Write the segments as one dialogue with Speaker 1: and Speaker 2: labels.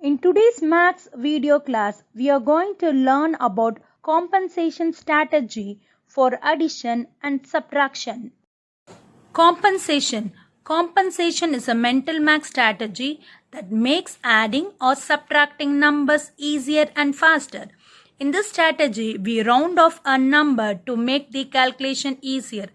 Speaker 1: In today's maths video class, we are going to learn about compensation strategy for addition and subtraction. Compensation. Compensation is a mental math strategy that makes adding or subtracting numbers easier and faster. In this strategy, we round off a number to make the calculation easier.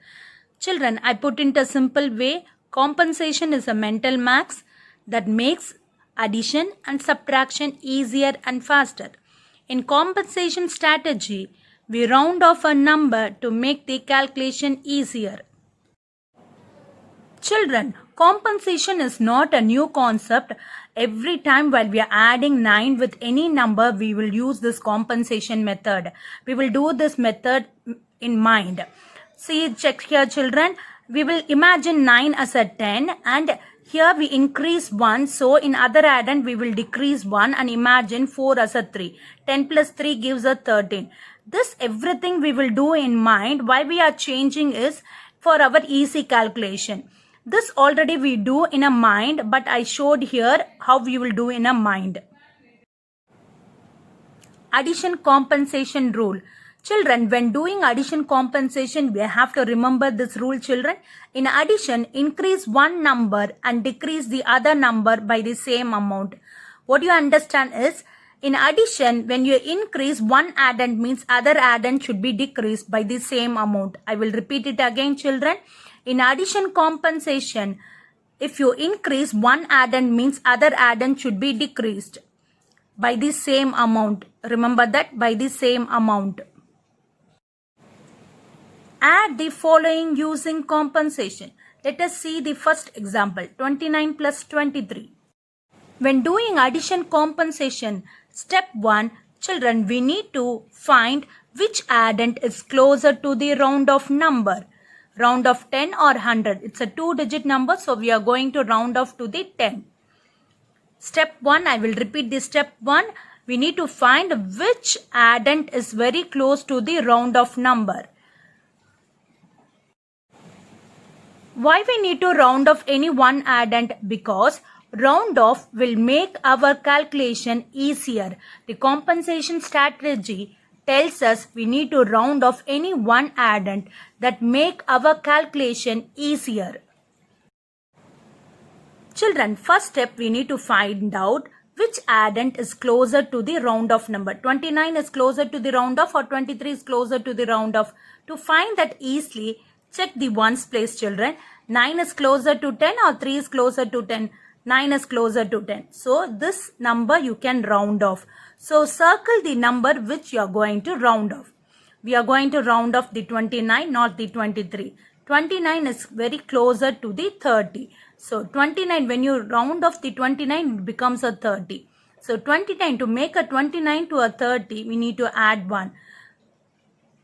Speaker 1: Children, I put it a simple way. Compensation is a mental math that makes addition and subtraction easier and faster. In compensation strategy, we round off a number to make the calculation easier. Children, compensation is not a new concept. Every time while we are adding 9 with any number, we will use this compensation method. We will do this method in mind. See, check here children. We will imagine 9 as a 10 and here we increase 1. So in other addend we will decrease 1 and imagine 4 as a 3. 10 plus 3 gives a 13. This everything we will do in mind. Why we are changing is for our easy calculation. This already we do in a mind, but I showed here how we will do in a mind. Addition compensation rule. Children, when doing addition compensation, we have to remember this rule, children. In addition, increase one number and decrease the other number by the same amount. What you understand is, in addition, when you increase one addend means other addend should be decreased by the same amount. I will repeat it again, children. In addition compensation, if you increase one addend means other addend should be decreased by the same amount. Remember that, by the same amount. Add the following using compensation. Let us see the first example, 29 plus 23. When doing addition compensation, step 1, children, we need to find which addend is closer to the round off number. Round off 10 or 100. It's a 2-digit number, so we are going to round off to the 10. Step 1, I will repeat this step 1. We need to find which addend is very close to the round off number. Why we need to round off any one addend? Because round off will make our calculation easier. The compensation strategy tells us we need to round off any one addend that make our calculation easier. Children, first step we need to find out which addend is closer to the round off number. 29 is closer to the round off or 23 is closer to the round off. To find that easily, check the ones place, children. 9 is closer to 10 or 3 is closer to 10. 9 is closer to 10. So this number you can round off. So circle the number which you are going to round off. We are going to round off the 29, not the 23. 29 is very closer to the 30. So 29, when you round off the 29, it becomes a 30. So 29, to make a 29 to a 30, we need to add 1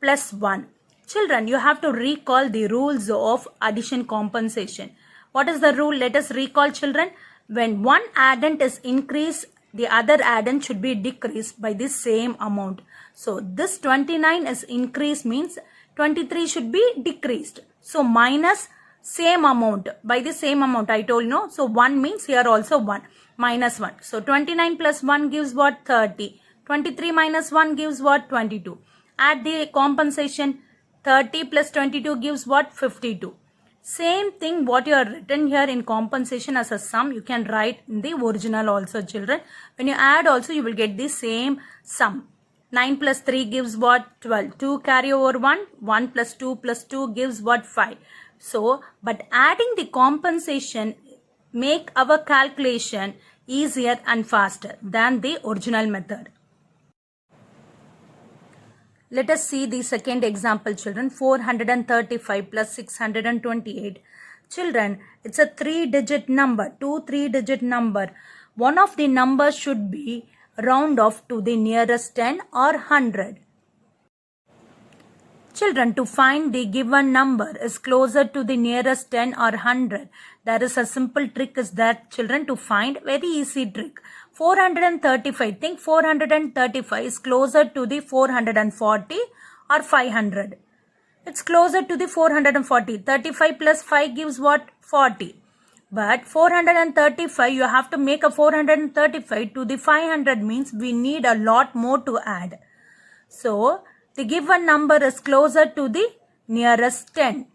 Speaker 1: plus 1. Children, you have to recall the rules of addition compensation. What is the rule? Let us recall, children. When one addend is increased, the other addend should be decreased by the same amount. So this 29 is increased means 23 should be decreased. So minus same amount, by the same amount I told no. So 1 means here also 1, minus 1. So 29 plus 1 gives what? 30. 23 minus 1 gives what? 22. Add the compensation. 30 plus 22 gives what? 52. Same thing what you are written here in compensation as a sum, you can write in the original also, children. When you add also, you will get the same sum. 9 plus 3 gives what? 12. 2 carry over 1. 1 plus 2 gives what? 5. So, but adding the compensation make our calculation easier and faster than the original method. Let us see the second example, children. 435 plus 628. Children, it's a 3-digit number, 2 3-digit number. One of the numbers should be round off to the nearest 10 or 100. Children, to find the given number is closer to the nearest 10 or 100. There is a simple trick is that, children, to find. Very easy trick. 435. Think 435 is closer to the 440 or 500. It's closer to the 440. 35 plus 5 gives what? 40. But 435, you have to make a 435 to the 500 means we need a lot more to add. So, the given number is closer to the nearest 10.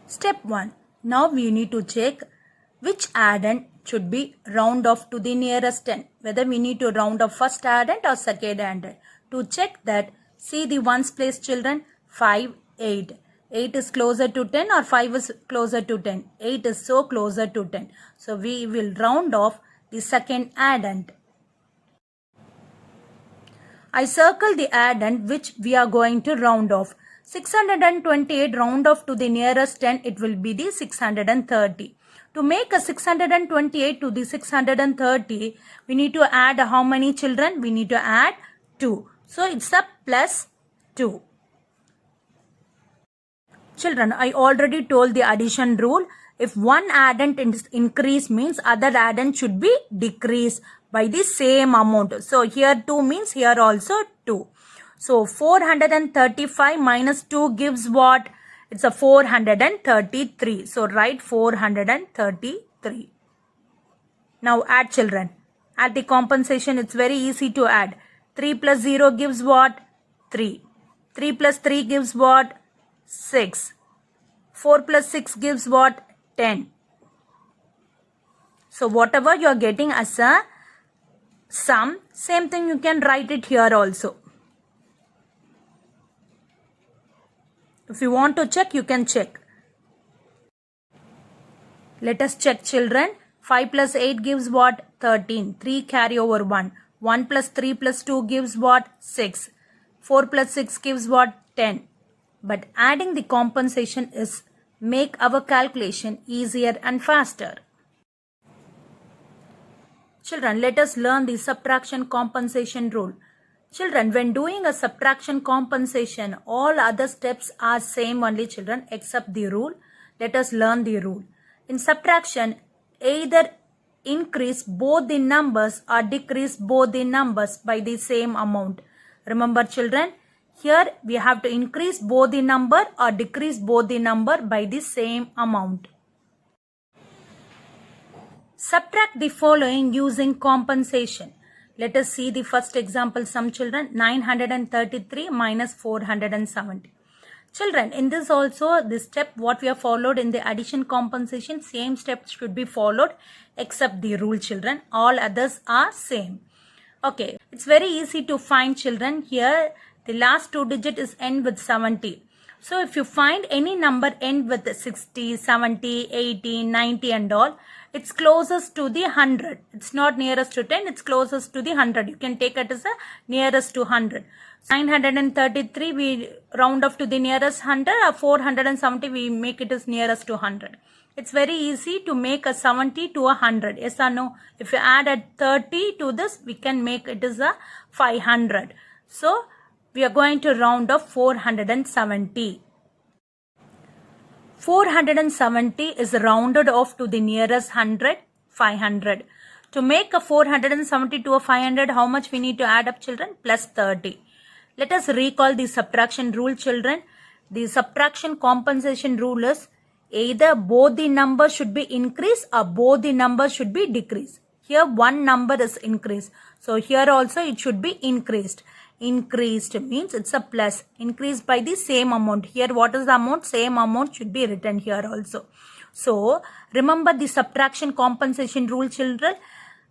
Speaker 1: Step 1. Now we need to check which addend should be round off to the nearest 10. Whether we need to round off first addend or second addend. To check that, see the ones place, children. 5, 8. 8 is closer to 10 or 5 is closer to 10. 8 is so closer to 10. So we will round off the second addend. I circle the addend which we are going to round off. 628 round off to the nearest 10, it will be the 630. To make a 628 to the 630, we need to add how many, children? We need to add 2. So it's a plus 2. Children, I already told the addition rule. If one addend is increase means other addend should be decrease by the same amount. So here 2 means here also 2. So 435 minus 2 gives what? It's a 433. So write 433. Now add, children. Add the compensation. It's very easy to add. 3 plus 0 gives what? 3. 3 plus 3 gives what? 6. 4 plus 6 gives what? 10. So whatever you are getting as a sum, same thing you can write it here also. If you want to check, you can check. Let us check, children. 5 plus 8 gives what? 13. 3 carry over 1. 1 plus 3 plus 2 gives what? 6. 4 plus 6 gives what? 10. But adding the compensation is make our calculation easier and faster. Children, let us learn the subtraction compensation rule. Children, when doing a subtraction compensation, all other steps are same only, children, except the rule. Let us learn the rule. In subtraction, either increase both the numbers or decrease both the numbers by the same amount. Remember, children, here we have to increase both the number or decrease both the number by the same amount. Subtract the following using compensation. Let us see the first example sum, children. 933 minus 470. Children, in this also, this step what we have followed in the addition compensation, same steps should be followed except the rule, children. All others are same. Okay, it's very easy to find, children. Here, the last 2 digit is end with 70. So, if you find any number end with 60, 70, 80, 90 and all, it's closest to the 100. It's not nearest to 10, it's closest to the 100. You can take it as a nearest to 100. 933, we round off to the nearest 100, or 470, we make it as nearest to 100. It's very easy to make a 70 to a 100. Yes or no? If you add a 30 to this, we can make it as a 500. So, we are going to round off 470. 470 is rounded off to the nearest 100, 500. To make a 470 to a 500, how much we need to add up, children? Plus 30. Let us recall the subtraction rule, children. The subtraction compensation rule is either both the numbers should be increased or both the numbers should be decreased. Here one number is increased. So here also it should be increased. Increased means it's a plus. Increased by the same amount. Here what is the amount? Same amount should be written here also. So remember the subtraction compensation rule, children.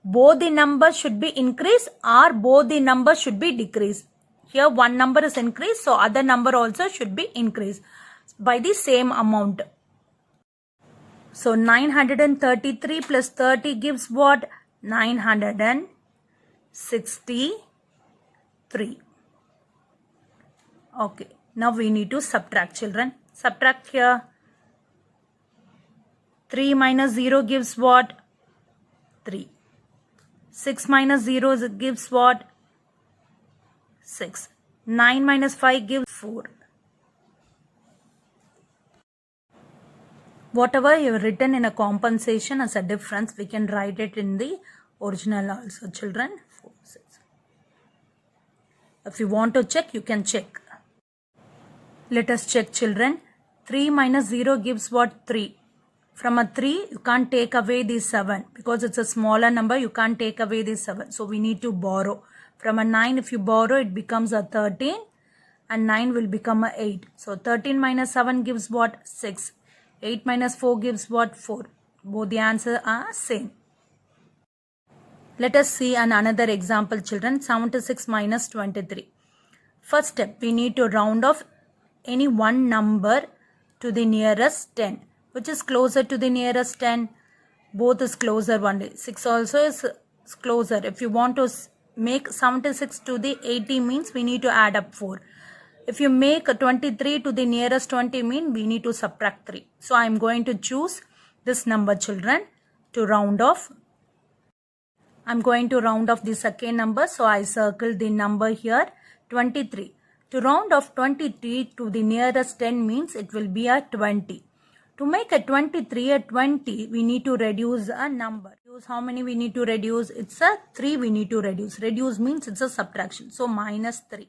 Speaker 1: Both the numbers should be increased or both the numbers should be decreased. Here one number is increased, so other number also should be increased by the same amount. So 933 plus 30 gives what? 963. Okay, now we need to subtract, children. Subtract here. 3 minus 0 gives what? 3. 6 minus 0 gives what? 6. 9 minus 5 gives 4. Whatever you have written in a compensation as a difference, we can write it in the original also, children. 4, 6. If you want to check, you can check. Let us check, children. 3 minus 0 gives what? 3. From a 3, you can't take away the 7 because it's a smaller number. You can't take away the 7. So we need to borrow. From a 9, if you borrow, it becomes a 13 and 9 will become a 8. So 13 minus 7 gives what? 6. 8 minus 4 gives what? 4. Both the answers are same. Let us see another example, children. 76 minus 23. First step, we need to round off any one number to the nearest 10. Which is closer to the nearest 10? Both is closer only. 6 also is closer. If you want to make 76 to the 80 means we need to add up 4. If you make 23 to the nearest 20 mean we need to subtract 3. So I am going to choose this number, children, to round off. I am going to round off the second number. So I circle the number here, 23. To round off 23 to the nearest 10 means it will be a 20. To make a 23 a 20, we need to reduce a number. How many we need to reduce? It's a 3 we need to reduce. Reduce means it's a subtraction. So minus 3.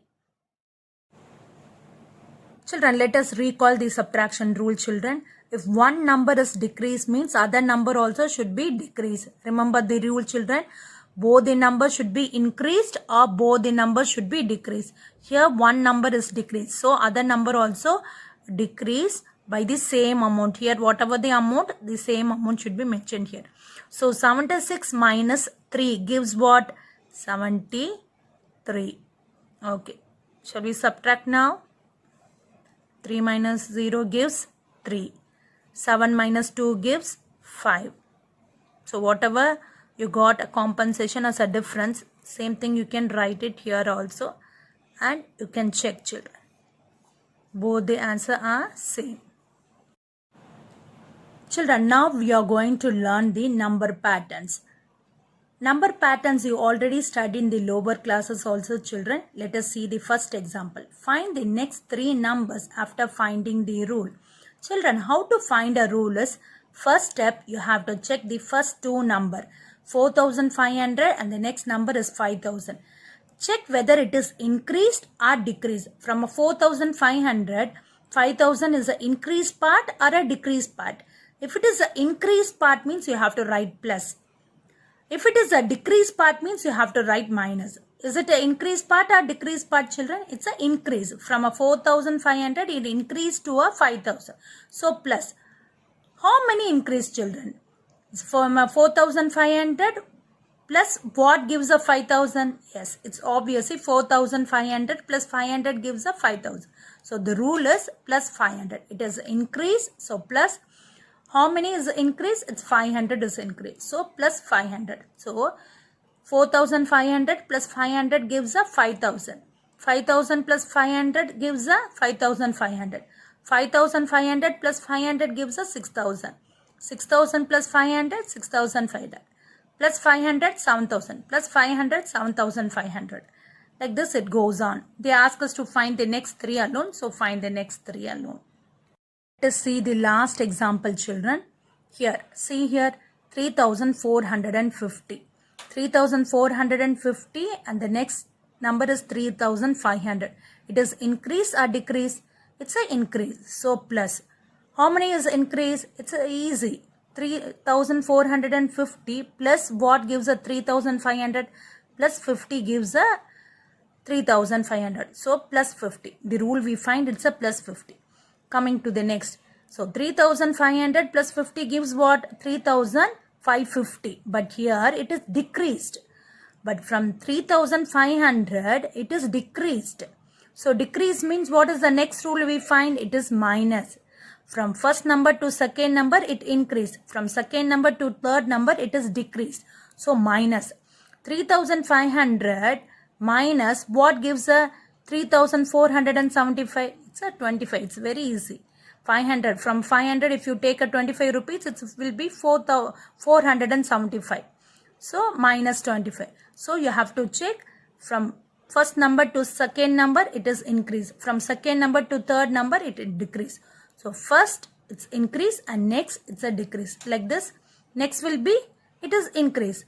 Speaker 1: Children, let us recall the subtraction rule, children. If one number is decreased means other number also should be decreased. Remember the rule, children. Both the numbers should be increased or both the numbers should be decreased. Here one number is decreased. So other number also decrease by the same amount. Here whatever the amount, the same amount should be mentioned here. So 76 minus 3 gives what? 73. Okay. Shall we subtract now? 3 minus 0 gives 3. 7 minus 2 gives 5. So whatever you got a compensation as a difference, same thing you can write it here also and you can check, children. Both the answer are same. Children, now we are going to learn the number patterns. Number patterns you already studied in the lower classes also, children. Let us see the first example. Find the next 3 numbers after finding the rule. Children, how to find a rule is, first step you have to check the first 2 number, 4500 and the next number is 5000. Check whether it is increased or decreased. From a 4500, 5000 is an increased part or a decreased part. If it is an increased part means you have to write plus. If it is a decreased part means you have to write minus. Is it an increased part or decreased part, children? It's an increase. From a 4500 it increased to a 5000. So plus. How many increased, children? From a 4500 plus what gives a 5000? Yes, it's obviously 4500 plus 500 gives a 5000. So the rule is plus 500. It is increase. So plus. How many is increase? It's 500 is increase. So plus 500. So 4500 plus 500 gives a 5000. 5000 plus 500 gives a 5500. 5500 plus 500 gives a 6000. 6000 plus 500, 6500. Plus 500, 7000. Plus 500, 7500. Like this it goes on. They ask us to find the next 3 alone. So find the next 3 alone. Let us see the last example, children. Here, see here, 3450. 3450 and the next number is 3500. It is increase or decrease? It's an increase. So plus. How many is increase? It's easy. 3450 plus what gives a 3500 plus 50 gives a 3500. So plus 50. The rule we find it's a plus 50. Coming to the next. So 3500 plus 50 gives what? 3550. But here it is decreased. But from 3500 it is decreased. So decrease means what is the next rule we find? It is minus. From first number to second number it increased. From second number to third number it is decreased. So minus. 3500 minus what gives a 3475? It's a 25. It's very easy. 500. From 500 if you take a 25 rupees it will be 475. So minus 25. So you have to check from first number to second number it is increase. From second number to third number it is decrease. So first it's increase and next it's a decrease. Like this. Next will be it is increase.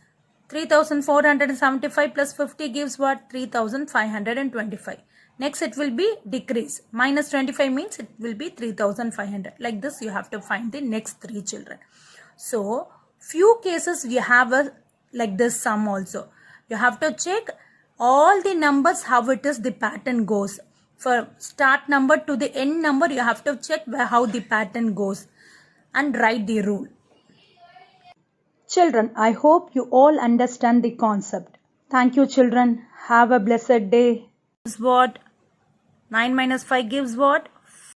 Speaker 1: 3475 plus 50 gives what? 3525. Next it will be decrease. Minus 25 means it will be 3500. Like this you have to find the next 3 children. So few cases we have a like this sum also. You have to check all the numbers how it is the pattern goes. For start number to the end number you have to check how the pattern goes and write the rule. Children, I hope you all understand the concept. Thank you children. Have a blessed day. What? 9 minus 5 gives what?